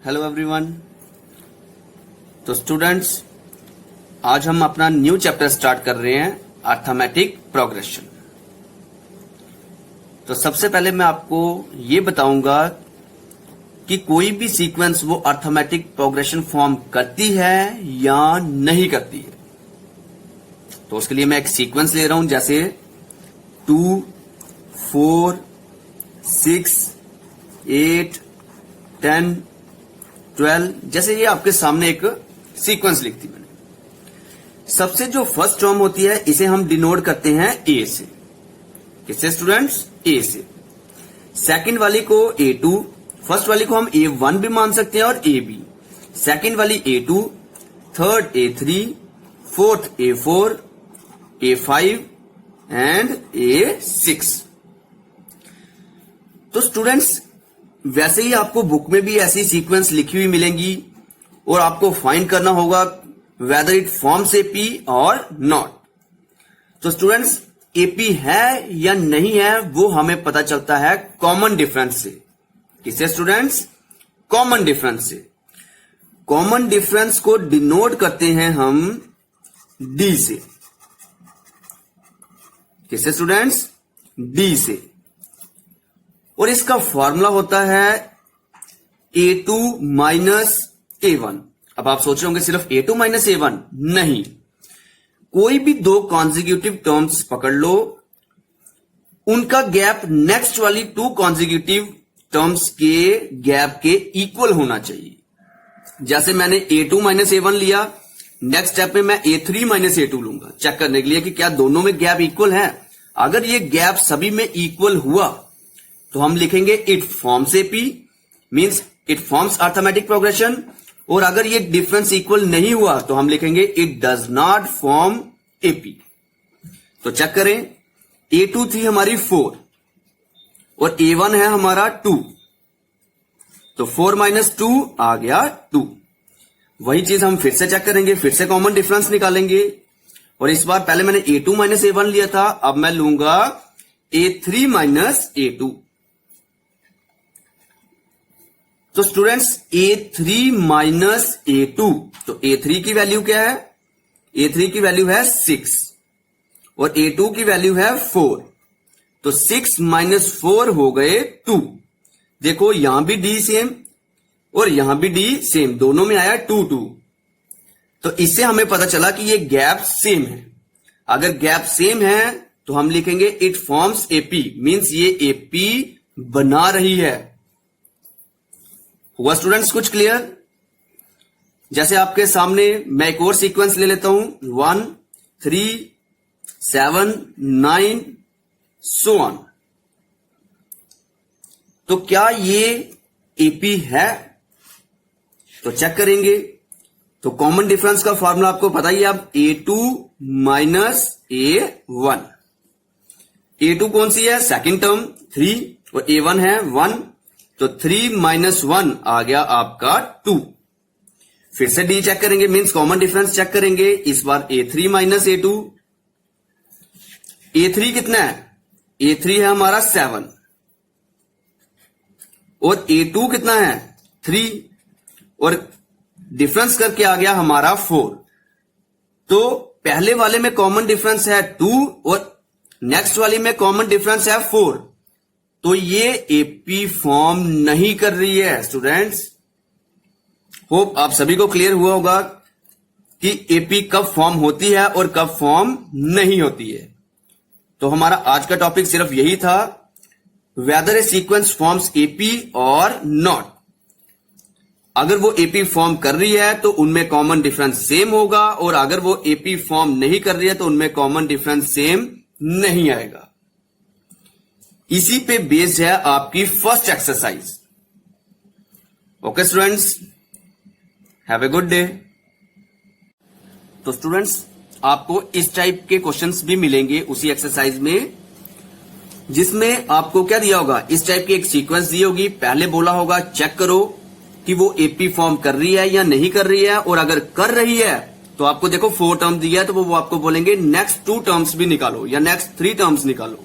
Hello everyone. तो students, आज हम अपना न्यू चैप्टर स्टार्ट कर रहे हैं, अर्थमेटिक प्रोग्रेशन। तो सबसे पहले मैं आपको ये बताऊंगा कि कोई भी सीक्वेंस वो अर्थमेटिक प्रोग्रेशन फॉर्म करती है या नहीं करती है। तो उसके लिए मैं एक सीक्वेंस ले रहा हूं, जैसे 2, 4, 6, 8, 10, 12, जैसे ये आपके सामने एक सीक्वेंस लिखती मैंने। सबसे जो फर्स्ट टर्म होती है इसे हम डिनोट करते हैं ए से। किससे स्टूडेंट्स? ए से। सेकंड वाली को A2, फर्स्ट वाली को हम A1 भी मान सकते हैं और A भी। सेकंड वाली A2, third A3, fourth A4, A5 and A6। तो स्टूडेंट्स, वैसे ही आपको बुक में भी ऐसी सीक्वेंस लिखी हुई मिलेंगी और आपको फाइंड करना होगा वेदर इट फॉर्म्स एपी और नॉट। तो स्टूडेंट्स, एपी है या नहीं है वो हमें पता चलता है कॉमन डिफरेंस से। किससे स्टूडेंट्स? कॉमन डिफरेंस से। कॉमन डिफरेंस को डिनोट करते हैं हम डी से। किससे स्टूडेंट्स? डी से। और इसका फॉर्मूला होता है A2 माइनस A1। अब आप सोच रहे होंगे सिर्फ A2 माइनस A1? नहीं, कोई भी दो कॉन्जिक्यूटिव टर्म्स पकड़ लो, उनका गैप नेक्स्ट वाली 2 कॉन्जिक्यूटिव टर्म्स के गैप के इक्वल होना चाहिए। जैसे मैंने A2 माइनस A1 लिया, नेक्स्ट स्टेप में मैं A3 माइनस A2 लूंगा, चेक करने के लिए कि क्या दोनों में गैप इक्वल है। अगर ये गैप सभी में इक्वल हुआ तो हम लिखेंगे it forms AP, means it forms arithmetic progression. और अगर ये डिफरेंस इक्वल नहीं हुआ तो हम लिखेंगे it does not form AP. तो चेक करें, A2 थी हमारी 4 और A1 है हमारा 2, तो 4 माइनस 2 आ गया 2। वही चीज हम फिर से चेक करेंगे, फिर से कॉमन डिफरेंस निकालेंगे। और इस बार पहले मैंने A2 माइनस A1 लिया था, अब मैं लूंगा A3 माइनस A2। तो स्टूडेंट्स, A3 माइनस A2, तो A3 की वैल्यू क्या है? A3 की वैल्यू है 6 और A2 की वैल्यू है 4। तो 6 माइनस 4 हो गए 2। देखो यहां भी D सेम और यहां भी D सेम, दोनों में आया 2 2। तो इससे हमें पता चला कि ये गैप सेम है। अगर गैप सेम है तो हम लिखेंगे इट फॉर्म्स एपी, मींस ये एपी बना रही है। हुआ स्टूडेंट्स कुछ क्लियर? जैसे आपके सामने मैं एक और सीक्वेंस ले लेता हूं, 1, 3, 7, 9 so on। तो क्या ये एपी है? तो चेक करेंगे। तो कॉमन डिफरेंस का फॉर्मूला आपको पता ही है, अब A2 माइनस A1। A2 कौन सी है? सेकंड टर्म 3 और A1 है 1, तो 3 माइनस 1 आ गया आपका 2। फिर से D चेक करेंगे, मींस कॉमन डिफरेंस चेक करेंगे। इस बार A3 माइनस A2। A3 कितना है? A3 है हमारा 7 और A2 कितना है? 3 और डिफरेंस करके आ गया हमारा 4। तो पहले वाले में कॉमन डिफरेंस है 2 और नेक्स्ट वाली में कॉमन डिफरेंस है 4। तो ये एपी फॉर्म नहीं कर रही है स्टूडेंट्स। होप आप सभी को क्लियर हुआ होगा कि एपी कब फॉर्म होती है और कब फॉर्म नहीं होती है। तो हमारा आज का टॉपिक सिर्फ यही था, वेदर ए सीक्वेंस फॉर्म्स एपी और नॉट। अगर वो एपी फॉर्म कर रही है तो उनमें कॉमन डिफरेंस सेम होगा, और अगर वो एपी फॉर्म नहीं कर रही है तो उनमें कॉमन डिफरेंस सेम नहीं आएगा। इसी पे बेस्ड है आपकी first exercise. Okay students, have a good day. तो स्टूडेंट्स, आपको इस टाइप के क्वेश्चंस भी मिलेंगे उसी एक्सरसाइज में, जिसमें आपको क्या दिया होगा, इस टाइप की एक सीक्वेंस दी होगी। पहले बोला होगा चेक करो कि वो एपी फॉर्म कर रही है या नहीं कर रही है, और अगर कर रही है तो आपको देखो 4 टर्म दिया है, तो वो आपको बोलेंगे नेक्स्ट 2 टर्म्स भी निकालो या नेक्स्ट 3 टर्म्स निकालो।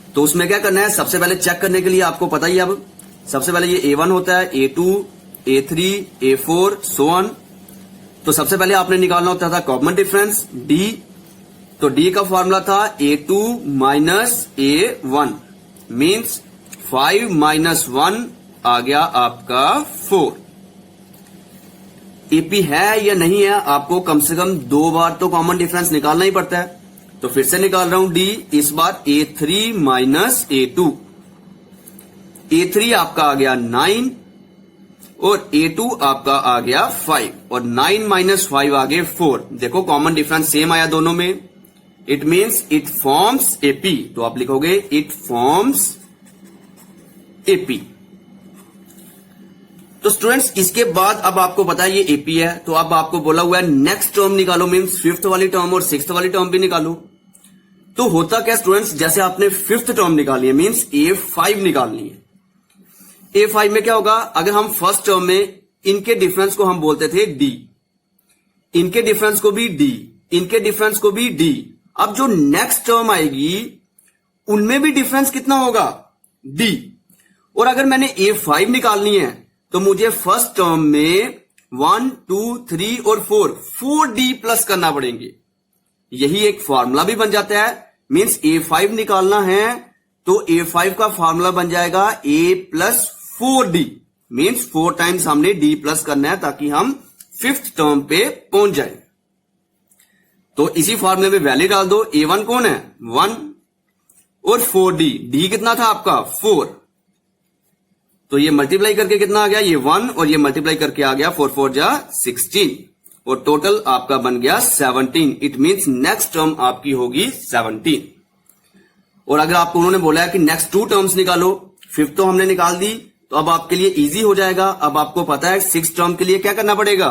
तो उसमें क्या करना है, सबसे पहले चेक करने के लिए आपको पता ही, अब सबसे पहले ये A1 होता है, A2, A3, A4 so on. तो सबसे पहले आपने निकालना होता था कॉमन डिफरेंस D। तो D का फॉर्मूला था A2 minus A1 means 5 minus 1 आ गया आपका 4। एपी है या नहीं है, आपको कम से कम 2 बार तो कॉमन डिफरेंस निकालना ही पड़ता है। तो फिर से निकाल रहा हूं D, इस बार A3 माइनस A2। A3 आपका आ गया 9 और A2 आपका आ गया 5 और 9 माइनस 5 आ गए 4। देखो कॉमन डिफरेंस सेम आया दोनों में, it means it forms AP. तो आप लिखोगे इट फॉर्म्स एपी। तो स्टूडेंट्स इसके बाद अब आपको पता है ये एपी है, तो अब आपको बोला हुआ है नेक्स्ट टर्म निकालो, मीन्स 5th वाली टर्म और 6th वाली टर्म भी निकालो। तो होता क्या स्टूडेंट्स, जैसे आपने 5th टर्म निकाली है मीन्स A5 निकालनी है। A5 में क्या होगा, अगर हम फर्स्ट टर्म में इनके डिफरेंस को हम बोलते थे D, इनके डिफरेंस को भी D, इनके डिफरेंस को भी D। अब जो नेक्स्ट टर्म आएगी उनमें भी डिफरेंस कितना होगा, D। और अगर मैंने A5 निकालनी है तो मुझे फर्स्ट टर्म में 1, 2, 3 और 4D प्लस करना पड़ेंगे। यही एक फॉर्मूला भी बन जाता है, मीन्स A5 निकालना है तो A5 का फॉर्मूला बन जाएगा A plus 4D, means 4 times हमने D प्लस करना है ताकि हम 5th टर्म पे पहुंच जाए। तो इसी फॉर्मूले में वैल्यू डाल दो। A1 कौन है, 1 और 4D, D कितना था आपका 4। तो ये मल्टीप्लाई करके कितना आ गया, ये 1 और ये मल्टीप्लाई करके आ गया 4 4 जा 16 और टोटल आपका बन गया 17। इट मींस नेक्स्ट टर्म आपकी होगी 17। और अगर आपको उन्होंने बोला है कि नेक्स्ट 2 टर्म्स निकालो, 5th तो हमने निकाल दी, तो अब आपके लिए इजी हो जाएगा। अब आपको पता है 6th टर्म के लिए क्या करना पड़ेगा,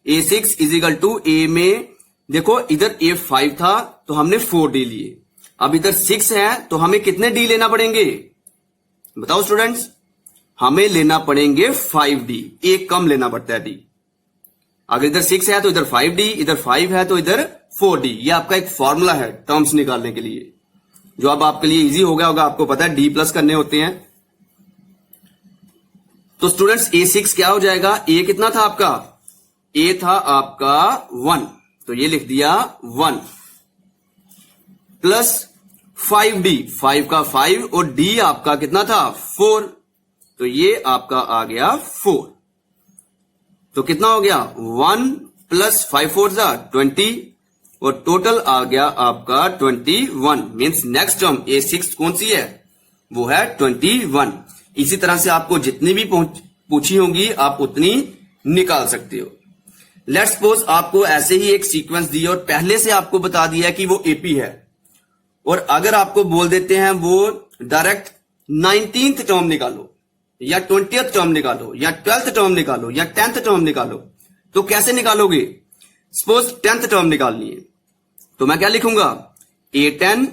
A6 is equal to A में देखो इधर A5 था तो हमने 4D लिए, अब इधर 6 है तो हमें कितने D लेना पड़ेंगे, बताओ स्टूडेंट्स। हमें लेना पड़ेंगे 5D, एक कम लेना पड़ता है D। अगर इधर 6 है तो इधर 5D, इधर 5 है तो इधर 4D। ये आपका एक फॉर्मूला है टर्म्स निकालने के लिए, जो अब आपके लिए इजी हो गया होगा। आपको पता है D प्लस करने होते हैं। तो स्टूडेंट्स A6 क्या हो जाएगा, A कितना था आपका, A था आपका 1, तो ये लिख दिया 1 प्लस 5D, 5 का 5 और D आपका कितना था 4, तो ये आपका आ गया 4। तो कितना हो गया 1 प्लस 5 4 जा 20 और टोटल आ गया आपका 21। मीन्स नेक्स्ट टर्म A6 कौन सी है, वो है 21। इसी तरह से आपको जितनी भी पूछी होंगी आप उतनी निकाल सकते हो। लेट्स सपोज आपको ऐसे ही एक सीक्वेंस दी और पहले से आपको बता दिया कि वो एपी है, और अगर आपको बोल देते हैं वो डायरेक्ट 19th टर्म निकालो या 20th टर्म निकालो या 12th टर्म निकालो या 10th टर्म निकालो, तो कैसे निकालोगे। सपोज 10th टर्म निकालनी है तो मैं क्या लिखूंगा, A10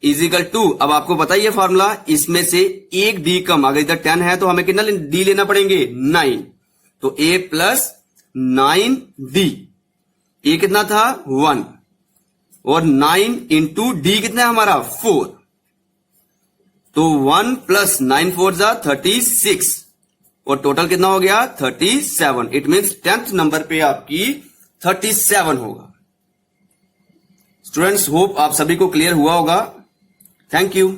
इज इक्वल टू, अब आपको पता ही है फॉर्मूला, इसमें से एक D कम, अगर इधर 10 है तो हमें कितना D लेना पड़ेंगे 9, तो A प्लस 9D। A कितना था 1 और 9 इंटू D कितना है हमारा 4, तो 1 प्लस 9 4 जा 36 और टोटल कितना हो गया 37। इट मीन्स 10th नंबर पे आपकी 37 होगा। स्टूडेंट्स होप आप सभी को क्लियर हुआ होगा। Thank you.